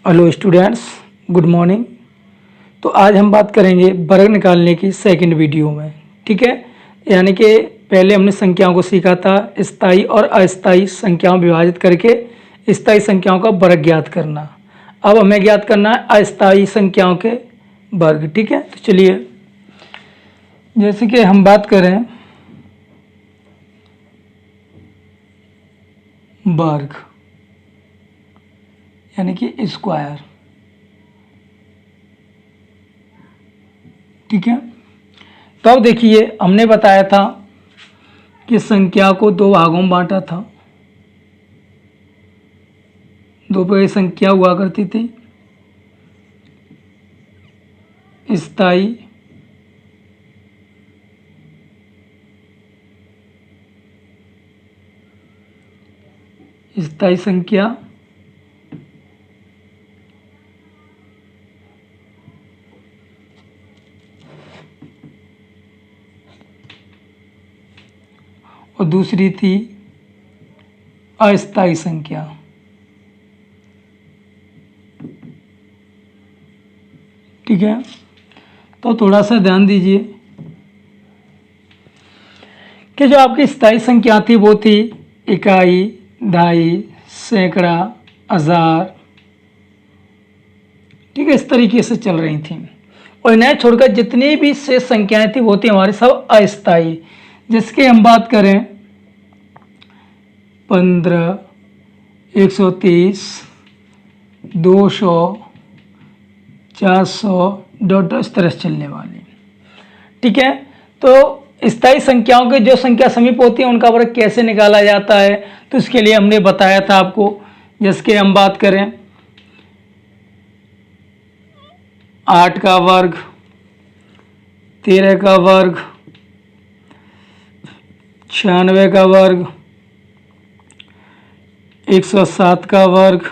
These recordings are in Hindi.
Hello students, good morning. तो आज हम बात करेंगे वर्ग निकालने की सेकंड वीडियो में। ठीक है, यानी कि पहले हमने संख्याओं को सीखा था स्थायी और अस्थायी संख्याओं विभाजित करके स्थायी संख्याओं का वर्ग ज्ञात करना। अब हमें ज्ञात करना है अस्थायी संख्याओं के वर्ग। ठीक है, तो चलिए, जैसे कि हम बात करें वर्ग यानी कि स्क्वायर। ठीक है, तो अब देखिए, हमने बताया था कि संख्या को दो भागों में बांटा था। दो प्रकार की संख्या हुआ करती थी, स्थायी स्थायी संख्या और दूसरी थी अस्थायी संख्या। ठीक है, तो थोड़ा सा ध्यान दीजिए कि जो आपकी स्थायी संख्या थी वो थी इकाई, दहाई, सैकड़ा, हजार। ठीक है, इस तरीके से चल रही थी। और इन्हें छोड़कर जितनी भी शेष संख्याएं थी वो थी हमारी सब अस्थायी। जिसकी हम बात करें 15, 130, 200, 400 डॉट इस तरह से चलने वाली। ठीक है, तो स्थायी संख्याओं की जो संख्या समीप होती है उनका वर्ग कैसे निकाला जाता है, तो इसके लिए हमने बताया था आपको। जिसके हम बात करें 8 का वर्ग, 13 का वर्ग, 96 का वर्ग, 107 का वर्ग,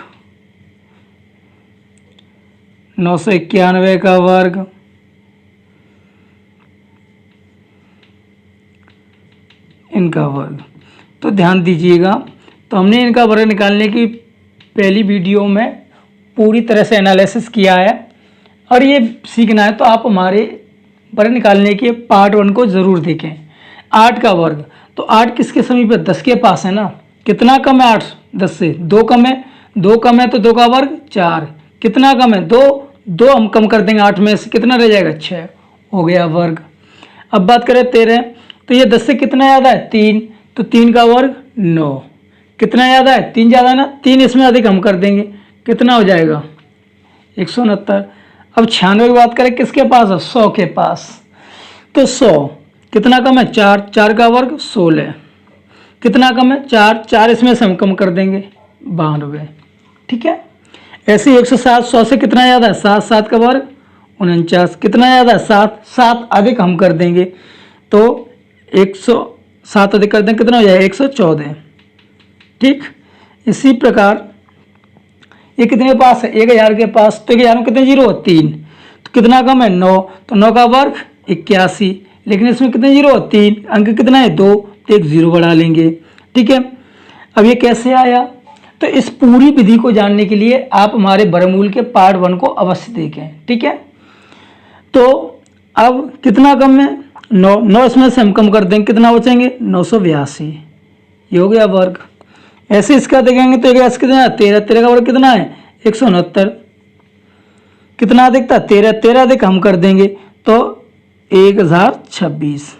991 का वर्ग, इनका वर्ग। तो ध्यान दीजिएगा, तो हमने इनका वर्ग निकालने की पहली वीडियो में पूरी तरह से एनालिसिस किया है। और ये सीखना है तो आप हमारे वर्ग निकालने के पार्ट 1 को ज़रूर देखें। 8 का वर्ग, तो 8 किसके समीप है? 10 के पास है ना। कितना कम है 8 10 से? 2 कम है। 2 कम है तो 2 का वर्ग 4। कितना कम है? 2 हम कम कर देंगे 8 में से, कितना रह जाएगा? 6 हो गया वर्ग। अब बात करें 13, तो ये 10 से कितना ज़्यादा है? 3, तो 3 का वर्ग 9। कितना ज़्यादा है? 3 ज़्यादा है ना। 3 इसमें अधिक हम कर देंगे, कितना हो जाएगा? 169। अब 96 की बात करें किसके पास है? 100 के पास। तो 100 कितना कम है? 4, 4 का वर्ग 16। कितना कम है? 4, 4 इसमें से हम कम कर देंगे 92। ठीक है, ऐसे ही 107, 100 से कितना ज़्यादा है? 7, 7 का वर्ग 49। कितना ज़्यादा है? 7, 7 अधिक हम कर देंगे तो 107 अधिक कर देंगे, कितना हो जाएगा? 114। ठीक, इसी प्रकार ये कितने के पास है? 1000 के पास। तो 1000 में कितने जीरो? 3। तो कितना कम है? 9, तो 9 का वर्ग 81। लेकिन इसमें कितने जीरो? 3। अंक कितना है? 2, तो एक जीरो बढ़ा लेंगे। ठीक है, अब ये कैसे आया? तो इस पूरी विधि को जानने के लिए आप हमारे वर्गमूल के पार्ट 1 को अवश्य देखें। ठीक है, तो अब कितना कम है? 9, 9 इसमें से हम कम कर देंगे, कितना बचेंगे? 982। ये हो गया वर्ग। ऐसे इसका देखेंगे तो एक कितना? 13, 13 का वर्ग कितना है? 169। कितना अधिक था? 13, 13 अधिक हम कर देंगे तो 1026।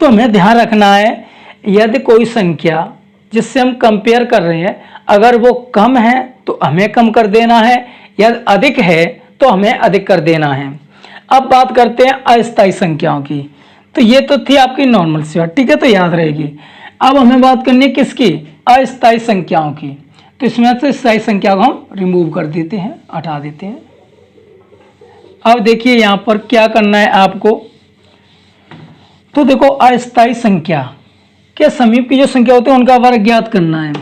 तो हमें ध्यान रखना है, यदि कोई संख्या जिससे हम कंपेयर कर रहे हैं अगर वो कम है तो हमें कम कर देना है, या अधिक है तो हमें अधिक कर देना है। अब बात करते हैं अस्थायी संख्याओं की। तो ये तो थी आपकी नॉर्मल सी बात, ठीक है, तो याद रहेगी। अब हमें बात करनी है किसकी? अस्थायी संख्याओं की। तो इसमें से स्थायी संख्या को हम रिमूव कर देते हैं, हटा देते हैं। अब देखिए यहाँ पर क्या करना है आपको। तो देखो, अस्थायी संख्या के समीप की जो संख्या होती है उनका वर्ग ज्ञात करना है।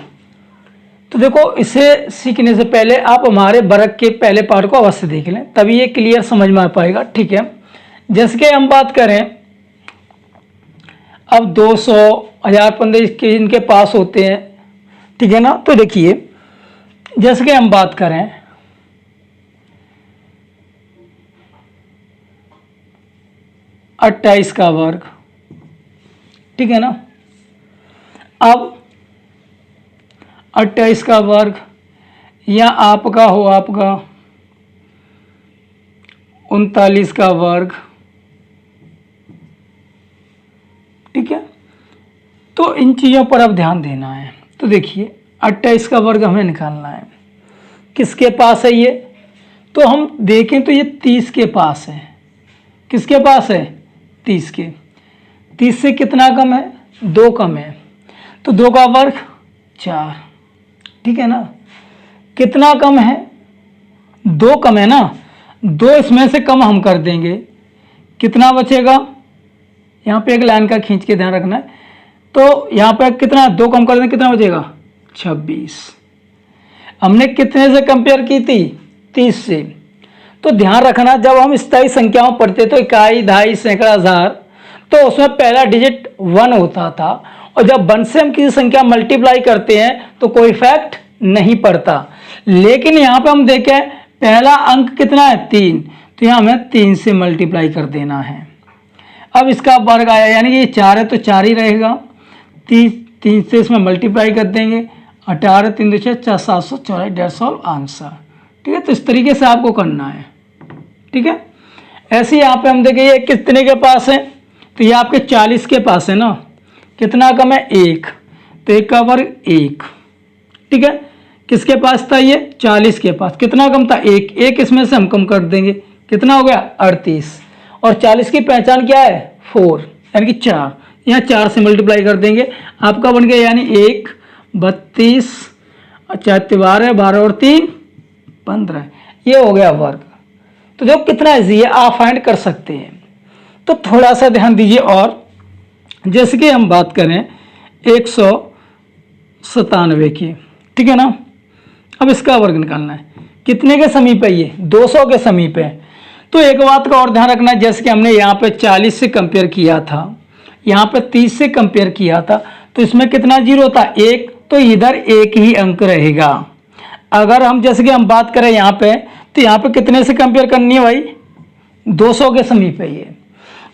तो देखो, इसे सीखने से पहले आप हमारे वर्ग के पहले पार्ट को अवश्य देख लें, तभी ये क्लियर समझ में आ पाएगा। ठीक है, जैसे कि हम बात करें अब 200, 1015 के इनके पास होते हैं, ठीक है ना। तो देखिए, जैसे कि हम बात करें 28 का वर्ग, ठीक है ना। अब 28 का वर्ग या आपका हो आपका 39 का वर्ग, ठीक है। तो इन चीज़ों पर अब ध्यान देना है। तो देखिए 28 का वर्ग हमें निकालना है, किसके पास है ये, तो हम देखें तो ये 30 के पास है। किसके पास है, 30 के। 30 से कितना कम है, 2 कम है, तो 2 का वर्ग 4, ठीक है ना। कितना कम है, 2 कम है ना, 2 इसमें से कम हम कर देंगे, कितना बचेगा, यहाँ पे एक लाइन का खींच के ध्यान रखना है। तो यहाँ पे कितना, 2 कम कर देंगे, कितना बचेगा, 26। हमने कितने से कंपेयर की थी, 30 से। तो ध्यान रखना जब हम स्थायी संख्याओं पढ़ते तो इकाई, दहाई, सैकड़ा, हजार, तो उसमें पहला डिजिट 1 होता था, और जब 1 से हम किसी संख्या मल्टीप्लाई करते हैं तो कोई इफेक्ट नहीं पड़ता। लेकिन यहाँ पे हम देखें पहला अंक कितना है, 3, तो यहाँ हमें 3 से मल्टीप्लाई कर देना है। अब इसका वर्ग आया, यानी कि ये 4 है तो 4 ही रहेगा, 3 से इसमें मल्टीप्लाई कर देंगे, 18 3 2 6 744 150 आंसर, ठीक है। तो इस तरीके से आपको करना है, ठीक है। ऐसे ही यहाँ पे हम देखें ये कितने के पास है, तो ये आपके 40 के पास है ना, कितना कम है, 1, तो 1 का वर्ग 1, ठीक है। किसके पास था ये, 40 के पास, कितना कम था, 1 इसमें से हम कम कर देंगे, कितना हो गया, 38, और 40 की पहचान क्या है, 4, यानी कि 4, यहाँ 4 से मल्टीप्लाई कर देंगे, आपका बन गया यानी 1 32, 4 12 12 और 3 15, ये हो गया वर्ग। तो देखो कितना ईजी है, आप फाइंड कर सकते हैं। तो थोड़ा सा ध्यान दीजिए, और जैसे कि हम बात करें 197 की, ठीक है ना। अब इसका वर्ग निकालना है, कितने के समीप है ये, 200 के समीप है। तो एक बात का और ध्यान रखना है, जैसे कि हमने यहाँ पे 40 से कंपेयर किया था, यहाँ पे 30 से कंपेयर किया था, तो इसमें कितना जीरो था, 1, तो इधर 1 ही अंक रहेगा। अगर हम जैसे कि हम बात करें यहाँ पे, तो यहाँ पे कितने से कंपेयर करनी है भाई, 200 के समीप है ये,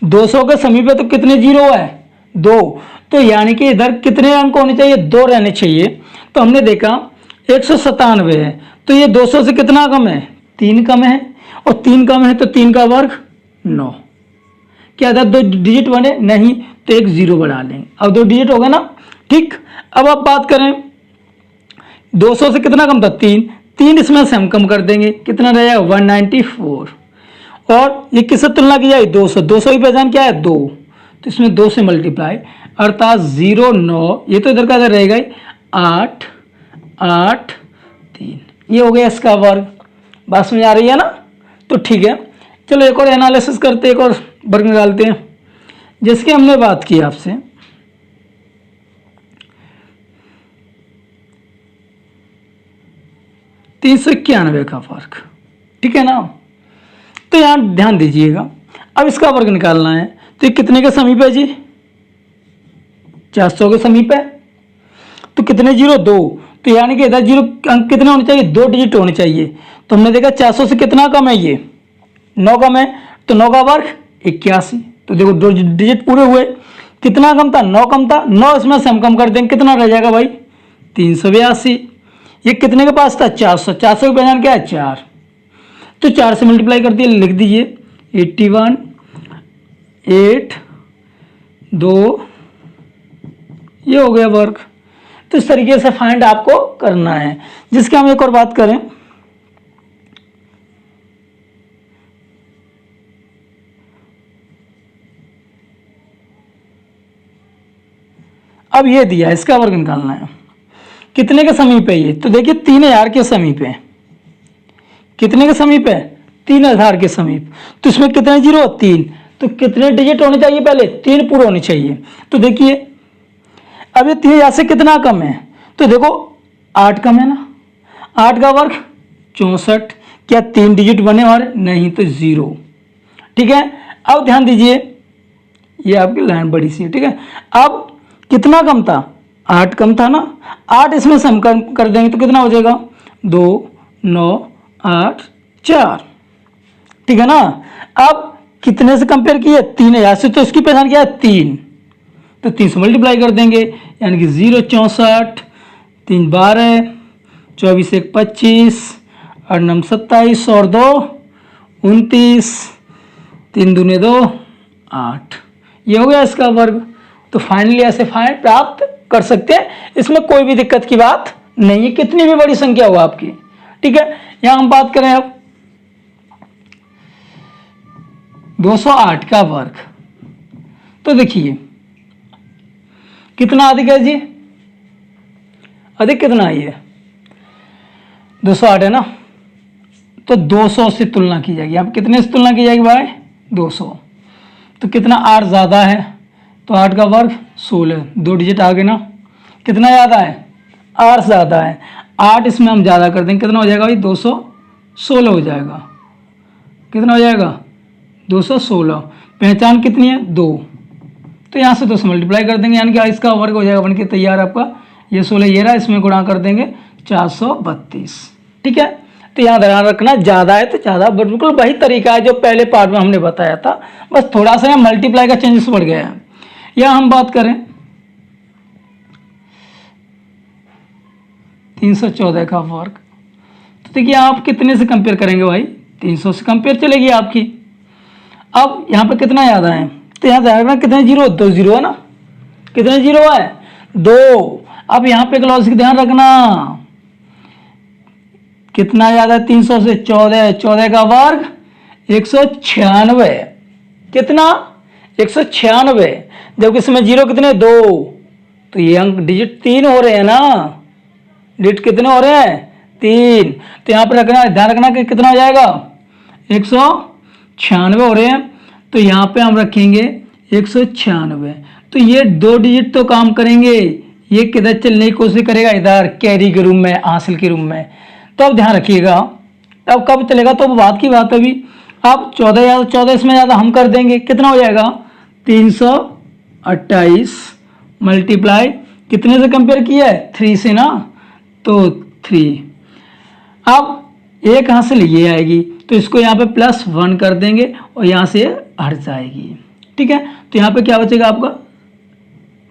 200 के समीप है, तो कितने जीरो है, 2, तो यानी कि इधर कितने अंक होने चाहिए, 2 रहने चाहिए। तो हमने देखा 197 है, तो ये 200 से कितना कम है, 3 कम है, और 3 कम है तो 3 का वर्ग 9। क्या इधर 2 डिजिट बने, नहीं, तो एक 0 बढ़ा लेंगे, अब 2 डिजिट हो गए ना, ठीक। अब आप बात करें 200 से कितना कम था, 3 इसमें से हम कम कर देंगे, कितना रहेगा, 194, और ये किससे तुलना की जाए, 200 की पहचान क्या है, 2, तो इसमें 2 से मल्टीप्लाई, अर्थात 0 9, ये तो इधर का इधर रहेगा ही, 8 8 3, ये हो गया इसका वर्ग। बात समझ आ रही है ना, तो ठीक है। चलो एक और एनालिसिस करते हैं, एक और वर्ग निकालते हैं। जैसे कि हमने बात की आपसे 391 का वर्ग, ठीक है ना। तो यहाँ ध्यान दीजिएगा, अब इसका वर्ग निकालना है, तो ये कितने के समीप है जी, 400 के समीप है, तो कितने जीरो, 2, तो यानी कि इधर जीरो अंक कितने होने चाहिए, 2 डिजिट होने चाहिए। तो हमने देखा 400 से कितना कम है, ये 9 कम है, तो 9 का वर्ग 81, तो देखो 2 डिजिट पूरे हुए। कितना कम था, 9 कम था, 9 इसमें से हम कम कर देंगे, कितना रह जाएगा भाई, 382। ये कितने के पास था, 400, 400 की पहचान क्या है, 4, तो 4 से मल्टीप्लाई कर दिए, लिख दीजिए 81 8 2, ये हो गया वर्ग। तो इस तरीके से फाइंड आपको करना है। जिसके हम एक और बात करें, अब ये दिया, इसका वर्ग निकालना है, कितने के समीप है ये, तो देखिए 3000 के समीप है, कितने के समीप है, 3000 के समीप। तो इसमें कितने जीरो, 3, तो कितने डिजिट होने चाहिए, पहले 3 पूरे होने चाहिए। तो देखिए अब ये 3000 से कितना कम है, तो देखो 8 कम है ना, 8 का वर्ग 64, क्या 3 डिजिट बने और नहीं, तो 0, ठीक है। अब ध्यान दीजिए, ये आपकी लाइन बड़ी सी है, ठीक है। अब कितना कम था, 8 कम था ना, 8 इसमें से हम कम कर देंगे, तो कितना हो जाएगा, 2 9 8 4, ठीक है ना। अब कितने से कंपेयर किया, 3000 से, तो इसकी पहचान क्या है 3, तो 3 से मल्टीप्लाई कर देंगे, यानी कि 0 64, 3 12, 24 1 25, 8 9 27 और 2 29, 3 दूने 2 8, ये हो गया इसका वर्ग। तो फाइनली ऐसे फाइंड प्राप्त कर सकते हैं, इसमें कोई भी दिक्कत की बात नहीं है, कितनी भी बड़ी संख्या हो आपकी। ठीक है, यहां हम बात करें अब 208 का वर्ग, तो देखिए कितना अधिक है जी, अधिक कितना है ये 208 है ना, तो 200 से तुलना की जाएगी। अब कितने से तुलना की जाएगी भाई 200, तो कितना 8 ज़्यादा है, तो 8 का वर्ग 16, 2 डिजिट आगे ना, कितना ज़्यादा है 8 ज़्यादा है, 8 इसमें हम ज़्यादा कर देंगे, कितना हो जाएगा भाई 216 हो जाएगा, कितना हो जाएगा 216, पहचान कितनी है 2, तो यहाँ से 2 से मल्टीप्लाई कर देंगे, यानी कि इसका वर्ग हो जाएगा बन के तैयार आपका, ये 16 ये रहा, इसमें गुणा कर देंगे 432। ठीक है, तो यहाँ ध्यान रखना ज़्यादा है तो ज़्यादा, बिल्कुल वही तरीका है जो पहले पार्ट में हमने बताया था, बस थोड़ा सा यहाँ मल्टीप्लाई का चेंजेस बढ़ गया है। यहाँ हम बात करें 314 का वर्ग, तो देखिए आप कितने से कंपेयर करेंगे भाई 300 से कंपेयर चलेगी आपकी। अब यहाँ पे कितना ज़्यादा है, तो यहाँ ध्यान रखना कितने जीरो, 2 जीरो है ना, कितने जीरो है 2। अब यहाँ पे एक लॉजिक ध्यान रखना, कितना ज़्यादा है 300 से, 14, 14 का वर्ग 196, कितना 196, जबकि इसमें जीरो कितने 2, तो ये अंक डिजिट 3 हो रहे हैं ना, डिजिट कितने हो रहे हैं 3, तो यहाँ पर रखना ध्यान रखना कि कितना हो जाएगा 196 हो रहे हैं, तो यहाँ पे हम रखेंगे 196, तो ये 2 डिजिट तो काम करेंगे, ये किधर चलने की कोशिश करेगा इधर कैरी के रूम में, हासिल के रूम में, तो अब ध्यान रखिएगा अब कब चलेगा, तो बात की बात अभी। अब 14 14 इसमें ज़्यादा हम कर देंगे, कितना हो जाएगा 328 मल्टीप्लाई कितने से कंपेयर किया है 3 से ना, तो 3, अब एक हासिल ये आएगी, तो इसको यहाँ पे +1 कर देंगे और यहाँ से हट जाएगी। ठीक है, तो यहाँ पे क्या बचेगा आपका,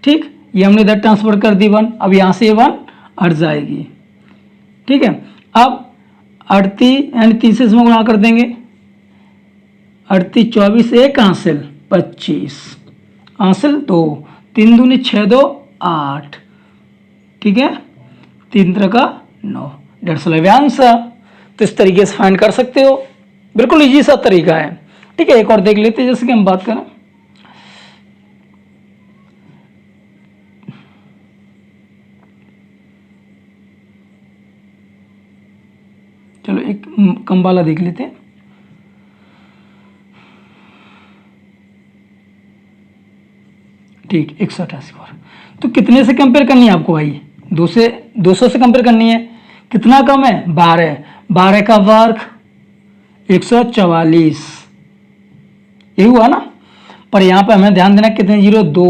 ठीक, ये हमने इधर ट्रांसफर कर दी 1, अब यहाँ से 1 हट जाएगी। ठीक है, अब 38 यानी 3 से इसमें गुणा कर देंगे, 38 24 1 हासिल 25 हासिल 2, 3 दूनी 6 2 8, ठीक है, 3 3 का 9, 150। तो इस तरीके से फाइंड कर सकते हो, बिल्कुल इजी सा तरीका है। ठीक है, एक और देख लेते हैं, जैसे कि हम बात करें चलो एक कम वाला देख लेते हैं। ठीक 188 बार, तो कितने से कंपेयर करनी है आपको भाई 200 से कंपेयर करनी है, कितना कम है 12, 12 का वर्ग 144, यही हुआ ना, पर यहाँ पे हमें ध्यान देना कितने जीरो 2,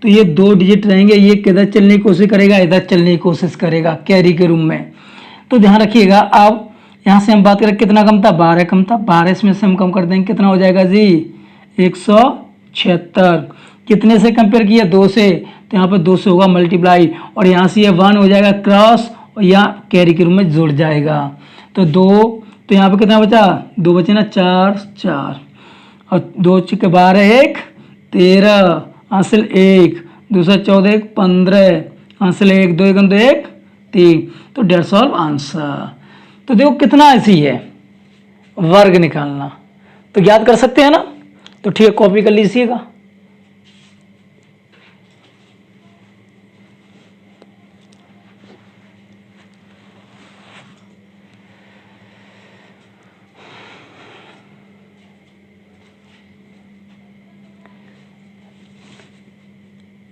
तो ये 2 डिजिट रहेंगे, ये किधर चलने की कोशिश करेगा इधर चलने की कोशिश करेगा कैरी के रूम में, तो ध्यान रखिएगा। अब यहाँ से हम बात करें कितना कम था 12 कम था, 12 इसमें से हम कम कर देंगे, कितना हो जाएगा जी 176, कितने से कंपेयर किया 2 से, तो यहाँ पे 2 से होगा मल्टीप्लाई और यहाँ से ये 1 हो जाएगा क्रॉस और यहाँ कैरी के रूम में जुड़ जाएगा, तो 2, तो यहाँ पे कितना बचा 2 बचे ना 4 4 और 2 × 12 1 13 हासिल 1 दूसरा 14 1 15 हासिल 1 2 1 2 1 3, तो 150 आंसर। तो देखो कितना ऐसी है वर्ग निकालना, तो याद कर सकते हैं ना, तो ठीक है कॉपी कर लीजिएगा।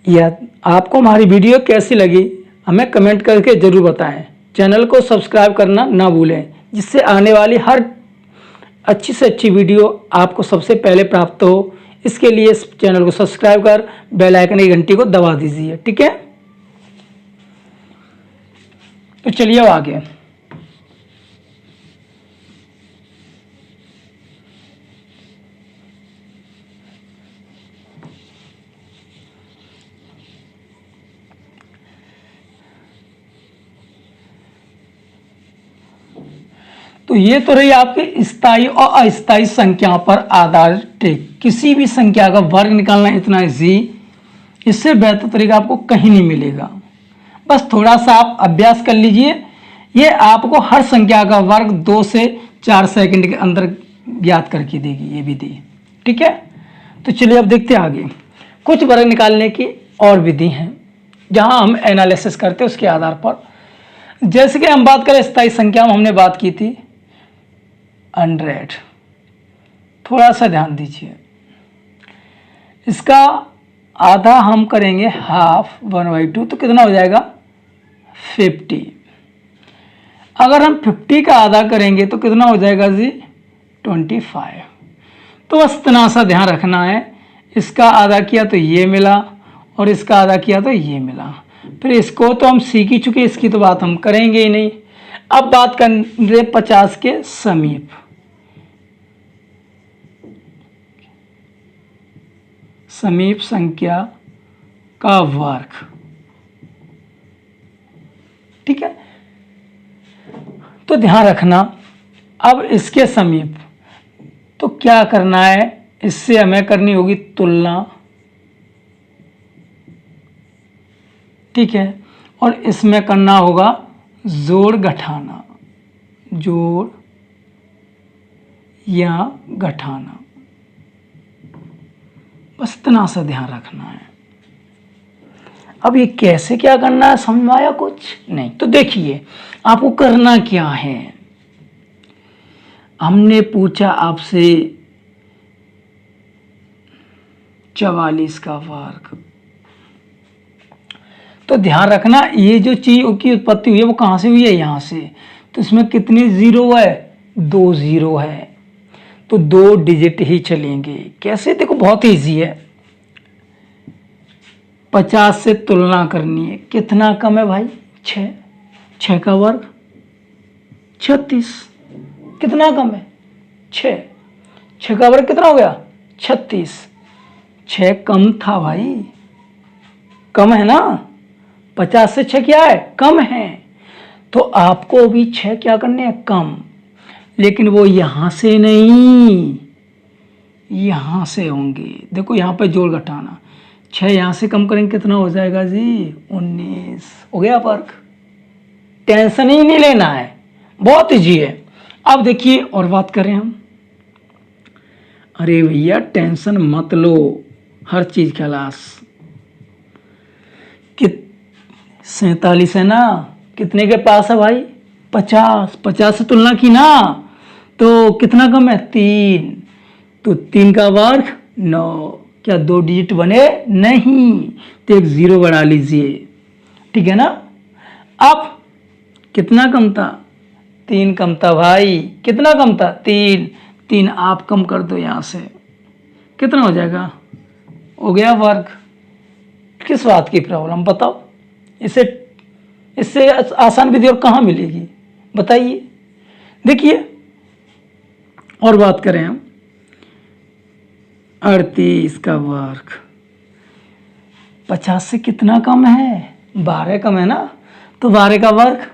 या आपको हमारी वीडियो कैसी लगी हमें कमेंट करके ज़रूर बताएं, चैनल को सब्सक्राइब करना ना भूलें, जिससे आने वाली हर अच्छी से अच्छी वीडियो आपको सबसे पहले प्राप्त हो। इसके लिए इस चैनल को सब्सक्राइब कर बेल आइकन की घंटी को दबा दीजिए। ठीक है, तो चलिए अब आगे। तो ये तो रही आपकी स्थायी और अस्थायी संख्या पर आधारित ट्रिक। किसी भी संख्या का वर्ग निकालना इतना इजी, इससे बेहतर तरीका आपको कहीं नहीं मिलेगा। बस थोड़ा सा आप अभ्यास कर लीजिए, ये आपको हर संख्या का वर्ग 2 से 4 सेकंड के अंदर ज्ञात करके देगी ये विधि। ठीक है, तो चलिए अब देखते हैं आगे। कुछ वर्ग निकालने की और विधि हैं जहां हम एनालिसिस करते हैं उसके आधार पर। जैसे कि हम बात करें स्थायी संख्या में, हमने बात की थी 100। थोड़ा सा ध्यान दीजिए, इसका आधा हम करेंगे हाफ 1/2, तो कितना हो जाएगा 50। अगर हम 50 का आधा करेंगे तो कितना हो जाएगा जी 25। तो बस इतना सा ध्यान रखना है, इसका आधा किया तो ये मिला और इसका आधा किया तो ये मिला। फिर इसको तो हम सीख ही चुके, इसकी तो बात हम करेंगे ही नहीं। अब बात करें 50 के समीप। समीप संख्या का वर्ग, ठीक है। तो ध्यान रखना, अब इसके समीप तो क्या करना है, इससे हमें करनी होगी तुलना, ठीक है। और इसमें करना होगा जोड़ घटाना, जोड़ या घटाना, बस इतना सा ध्यान रखना है। अब ये कैसे क्या करना है, समझ में आया कुछ नहीं? तो देखिए आपको करना क्या है। हमने पूछा आपसे 44 का वर्ग, तो ध्यान रखना ये जो चीज की उत्पत्ति हुई है वो कहां से हुई है, यहां से। तो इसमें कितने जीरो है, 2 जीरो है, तो 2 डिजिट ही चलेंगे। कैसे, देखो बहुत इजी है। 50 से तुलना करनी है, कितना कम है भाई 6, 6 का वर्ग 36, कितना कम है 6, 6 का वर्ग कितना हो गया 36, 6 कम था भाई, कम है ना। 50 से 6 क्या है, कम है। तो आपको भी 6 क्या करने हैं, कम, लेकिन वो यहां से नहीं, यहां से होंगे। देखो यहां पे जोड़ घटाना, 6 यहां से कम करेंगे कितना हो जाएगा जी 19, हो गया फर्क। टेंशन ही नहीं लेना है, बहुत इजी है। अब देखिए और बात करें हम, अरे भैया टेंशन मत लो, हर चीज का लाश। 47 है ना, कितने के पास है भाई 50, 50 से तुलना की ना, तो कितना कम है 3, तो 3 का वर्ग 9, क्या 2 डिजिट बने, नहीं, तो एक 0 बढ़ा लीजिए, ठीक है ना। अब कितना कम था, 3 कम था भाई, कितना कम था 3, 3 आप कम कर दो यहां से, कितना हो जाएगा, हो गया वर्ग। किस बात की प्रॉब्लम बताओ, इससे आसान विधि और कहाँ मिलेगी बताइए। देखिए और बात करें हम 38 का वर्ग, 50 से कितना कम है, 12 कम है ना, तो 12 का वर्ग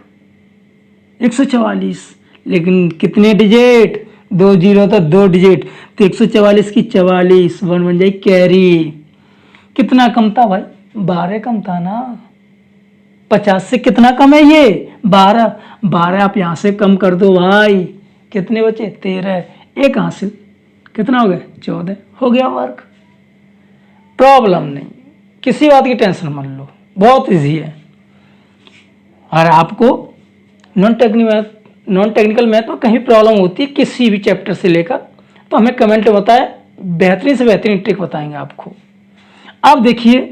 144, लेकिन कितने डिजिट, 2 जीरो, तो 2 डिजिट, तो 144 की 44, 1 बन जाए कैरी। कितना कम था भाई 12 कम था ना, 50 से कितना कम है ये 12, 12 आप यहां से कम कर दो भाई, कितने बचे 13, एक हासिल, कितना हो गया 14, हो गया वर्ग। प्रॉब्लम नहीं, किसी बात की टेंशन मत लो, बहुत इजी है। और आपको नॉन टेक्निकल मैथ में कहीं प्रॉब्लम होती है किसी भी चैप्टर से लेकर, तो हमें कमेंट में बताएं, बेहतरीन से बेहतरीन ट्रिक बताएंगे आपको। अब देखिए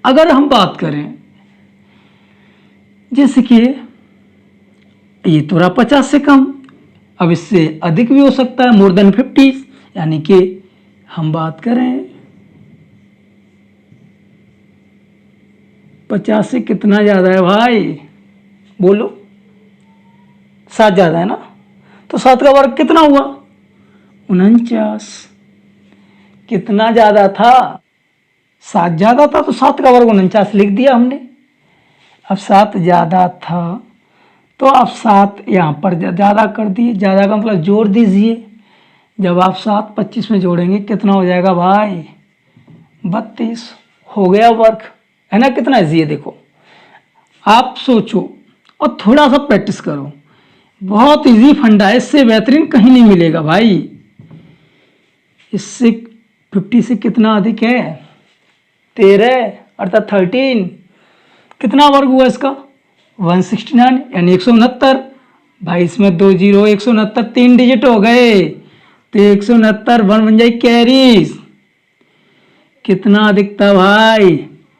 अगर हम बात करें जैसे कि ये तो रहा 50 से कम, अब इससे अधिक भी हो सकता है, मोर देन 50, यानी कि हम बात करें 50 से कितना ज्यादा है भाई, बोलो 7 ज्यादा है ना, तो 7 का वर्ग कितना हुआ 49, कितना ज्यादा था 7 ज्यादा था, तो 7 का वर्ग 49 लिख दिया हमने। अब 7 ज्यादा था तो आप 7 यहाँ पर ज़्यादा कर दिए, ज़्यादा का मतलब जोड़ दीजिए। जब आप 7 25 में जोड़ेंगे कितना हो जाएगा भाई? 32 हो गया वर्क, है ना? कितना ईजी है देखो। आप सोचो और थोड़ा सा प्रैक्टिस करो, बहुत इजी फंडा है, इससे बेहतरीन कहीं नहीं मिलेगा भाई। इससे 50 से कितना अधिक है? 13 अर्थात 13। कितना वर्ग हुआ इसका? 169 यानी 169। भाई इसमें 2 जीरो, 169 3 डिजिट हो गए, तो 169 1 बन जाए कैरी। कितना अधिक था भाई?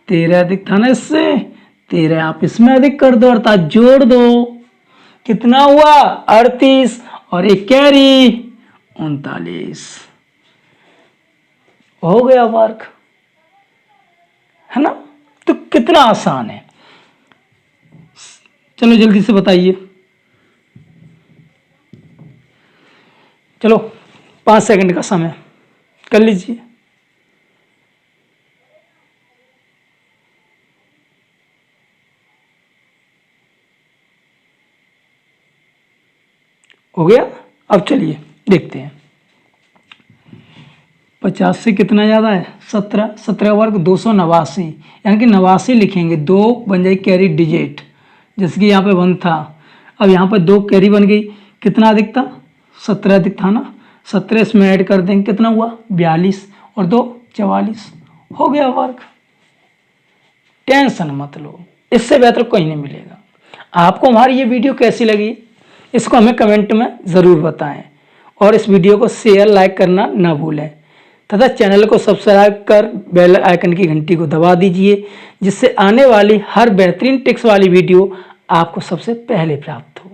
13 अधिक था ना इससे। 13 आप इसमें अधिक कर दो अर्थात जोड़ दो, कितना हुआ? 38 और एक कैरी 39। हो गया वर्क, है ना? तो कितना आसान है। चलो जल्दी से बताइए। चलो 5 सेकंड का समय कर लीजिए। हो गया? अब चलिए देखते हैं। 50 से कितना ज़्यादा है? 17। 17 वर्ग 289, यानी कि 89 लिखेंगे। 2 बन जाएगी कैरी डिजिट, जैसे कि यहाँ पे 1 था, अब यहाँ पे 2 कैरी बन गई। कितना अधिक था? 17 अधिक था ना। 17 इसमें ऐड कर देंगे, कितना हुआ? 42 और 2 44। हो गया वर्क। टेंशन मत लो, इससे बेहतर कोई नहीं मिलेगा। आपको हमारी ये वीडियो कैसी लगी इसको हमें कमेंट में ज़रूर बताएं, और इस वीडियो को शेयर लाइक करना ना भूलें, तथा चैनल को सब्सक्राइब कर बेल आइकन की घंटी को दबा दीजिए, जिससे आने वाली हर बेहतरीन टिप्स वाली वीडियो आपको सबसे पहले प्राप्त हो।